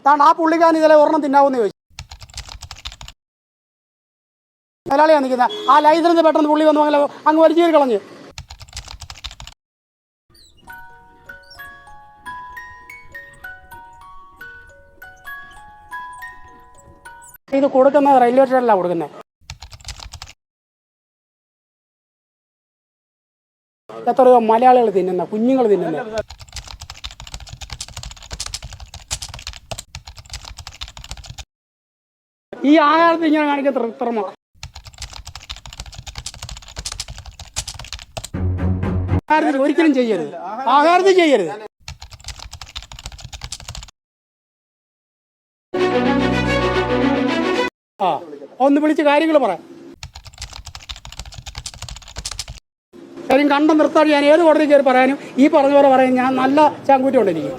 താണ്ട് ആ പുള്ളിക്കാരൻ ഇതിലെ ഒരെണ്ണം തിന്നാവെന്ന് ചോദിച്ചു. മലയാളിയാണ് നിൽക്കുന്നത്. ആ ലൈസൻസ് പെട്ടെന്ന് പുള്ളി വന്നു അങ്ങനെ അങ്ങ് വലിച്ചേറി കളഞ്ഞ്. ഇത് കൊടുക്കുന്നത് റെയിൽവേ സ്റ്റേഷനിലാണ് കൊടുക്കുന്നത്. എത്രയോ മലയാളികൾ തിന്നുന്ന, കുഞ്ഞുങ്ങൾ തിന്നുന്ന. ഈ ആഹാരത്തിൽ ഇങ്ങനെ കാണിക്കാൻ കൃത്രിമ. ആഹാരത്തിൽ ഒരിക്കലും ചെയ്യരുത്, ആഹാരത്തിൽ ചെയ്യരുത്. ആ ഒന്ന് വിളിച്ച് കാര്യങ്ങൾ പറയാം. കാര്യം കണ്ട നിർത്താൻ ഞാൻ ഏത് കോടതി കയറി പറയാനും ഈ പറഞ്ഞ പോലെ പറയാൻ ഞാൻ നല്ല ചാങ്കൂറ്റം ഉണ്ട് എനിക്ക്.